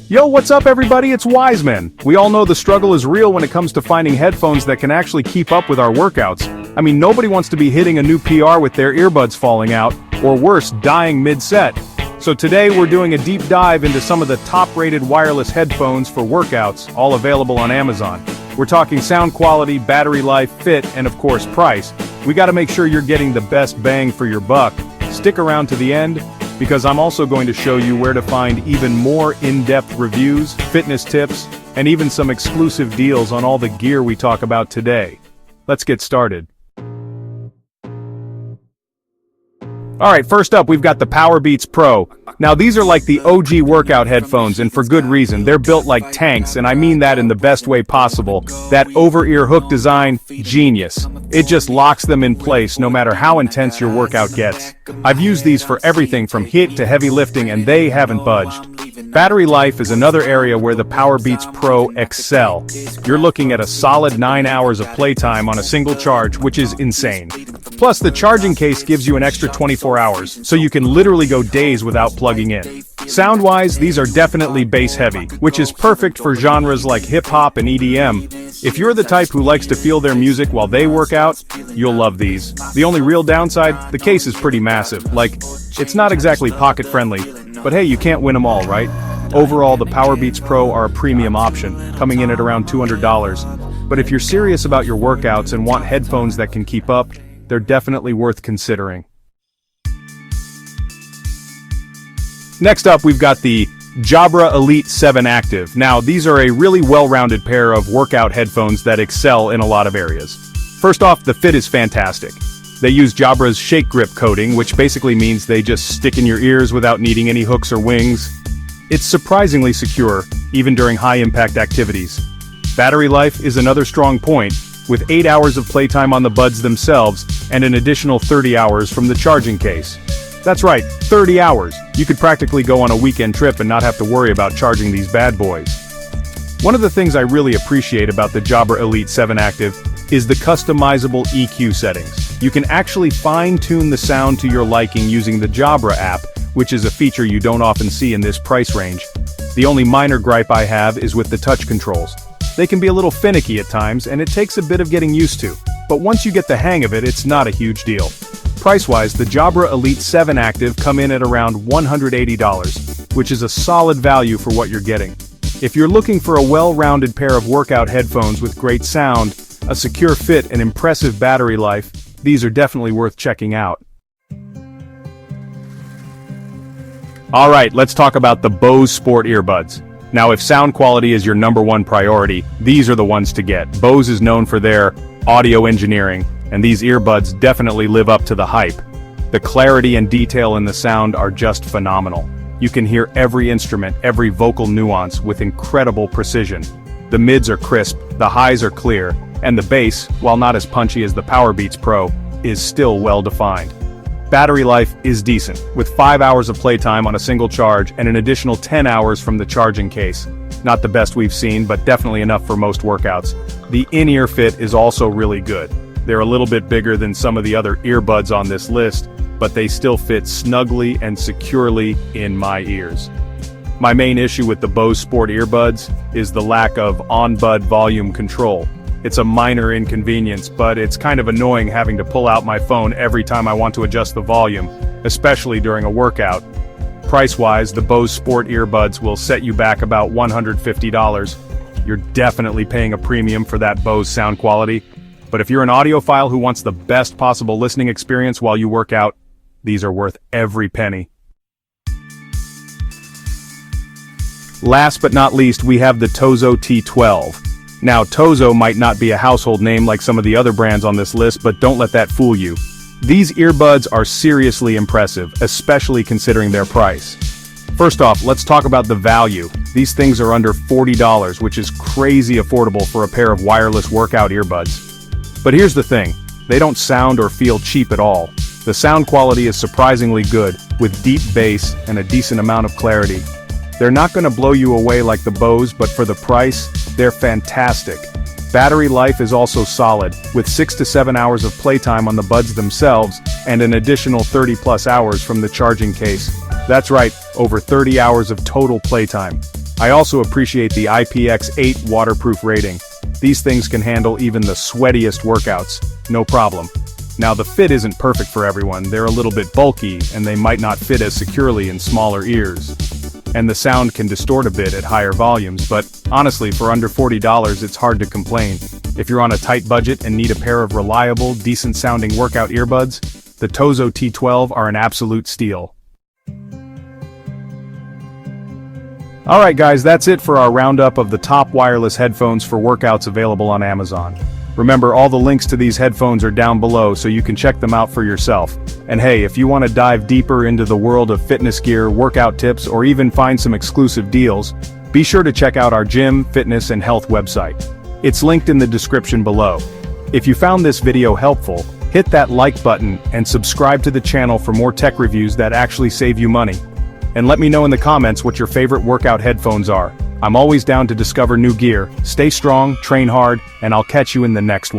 Yo, what's up everybody, it's Wiseman. We all know the struggle is real when it comes to finding headphones that can actually keep up with our workouts. I mean, nobody wants to be hitting a new PR with their earbuds falling out, or worse, dying mid-set. So today we're doing a deep dive into some of the top-rated wireless headphones for workouts, all available on Amazon. We're talking sound quality, battery life, fit, and of course price. We gotta make sure you're getting the best bang for your buck. Stick around to the end, because I'm also going to show you where to find even more in-depth reviews, fitness tips, and even some exclusive deals on all the gear we talk about today. Let's get started. Alright, first up we've got the Powerbeats Pro. Now these are like the OG workout headphones, and for good reason. They're built like tanks, and I mean that in the best way possible. That over-ear hook design, genius. It just locks them in place no matter how intense your workout gets. I've used these for everything from HIIT to heavy lifting, and they haven't budged. Battery life is another area where the Powerbeats Pro excel. You're looking at a solid 9 hours of playtime on a single charge, which is insane. Plus, the charging case gives you an extra 24 hours, so you can literally go days without plugging in. Sound-wise, these are definitely bass-heavy, which is perfect for genres like hip-hop and EDM. If you're the type who likes to feel their music while they work out, you'll love these. The only real downside, the case is pretty massive. Like, it's not exactly pocket-friendly, but hey, you can't win them all, right? Overall, the Powerbeats Pro are a premium option, coming in at around $200. But if you're serious about your workouts and want headphones that can keep up, they're definitely worth considering. Next up, we've got the Jabra Elite 7 Active. Now, these are a really well-rounded pair of workout headphones that excel in a lot of areas. First off, the fit is fantastic. They use Jabra's Shake Grip coating, which basically means they just stick in your ears without needing any hooks or wings. It's surprisingly secure, even during high-impact activities. Battery life is another strong point, with 8 hours of playtime on the buds themselves, and an additional 30 hours from the charging case. That's right, 30 hours. You could practically go on a weekend trip and not have to worry about charging these bad boys. One of the things I really appreciate about the Jabra Elite 7 Active is the customizable EQ settings. You can actually fine-tune the sound to your liking using the Jabra app, which is a feature you don't often see in this price range. The only minor gripe I have is with the touch controls. They can be a little finicky at times, and it takes a bit of getting used to, but once you get the hang of it, it's not a huge deal. Price-wise, the Jabra Elite 7 Active come in at around $180, which is a solid value for what you're getting. If you're looking for a well-rounded pair of workout headphones with great sound, a secure fit, and impressive battery life, these are definitely worth checking out. Alright, let's talk about the Bose Sport earbuds. Now, if sound quality is your #1 priority, these are the ones to get. Bose is known for their audio engineering, and these earbuds definitely live up to the hype. The clarity and detail in the sound are just phenomenal. You can hear every instrument, every vocal nuance with incredible precision. The mids are crisp, the highs are clear, and the bass, while not as punchy as the Powerbeats Pro, is still well defined. Battery life is decent, with 5 hours of playtime on a single charge and an additional 10 hours from the charging case. Not the best we've seen, but definitely enough for most workouts. The in-ear fit is also really good. They're a little bit bigger than some of the other earbuds on this list, but they still fit snugly and securely in my ears. My main issue with the Bose Sport earbuds is the lack of on-bud volume control. It's a minor inconvenience, but it's kind of annoying having to pull out my phone every time I want to adjust the volume, especially during a workout. Price-wise, the Bose Sport earbuds will set you back about $150. You're definitely paying a premium for that Bose sound quality, but if you're an audiophile who wants the best possible listening experience while you work out, these are worth every penny. Last but not least, we have the Tozo T12. Now, Tozo might not be a household name like some of the other brands on this list, but don't let that fool you. These earbuds are seriously impressive, especially considering their price. First off, let's talk about the value. These things are under $40, which is crazy affordable for a pair of wireless workout earbuds. But here's the thing, they don't sound or feel cheap at all. The sound quality is surprisingly good, with deep bass and a decent amount of clarity. They're not going to blow you away like the Bose, but for the price, they're fantastic. Battery life is also solid, with 6 to 7 hours of playtime on the buds themselves, and an additional 30+ hours from the charging case. That's right, over 30 hours of total playtime. I also appreciate the IPX8 waterproof rating. These things can handle even the sweatiest workouts, no problem. Now the fit isn't perfect for everyone, they're a little bit bulky, and they might not fit as securely in smaller ears. And the sound can distort a bit at higher volumes, but honestly, for under $40 it's hard to complain. If you're on a tight budget and need a pair of reliable, decent-sounding workout earbuds, the Tozo T12 are an absolute steal. Alright guys, that's it for our roundup of the top wireless headphones for workouts available on Amazon. Remember, all the links to these headphones are down below so you can check them out for yourself. And hey, if you want to dive deeper into the world of fitness gear, workout tips, or even find some exclusive deals, be sure to check out our gym, fitness, and health website. It's linked in the description below. If you found this video helpful, hit that like button and subscribe to the channel for more tech reviews that actually save you money. And let me know in the comments what your favorite workout headphones are. I'm always down to discover new gear. Stay strong, train hard, and I'll catch you in the next one.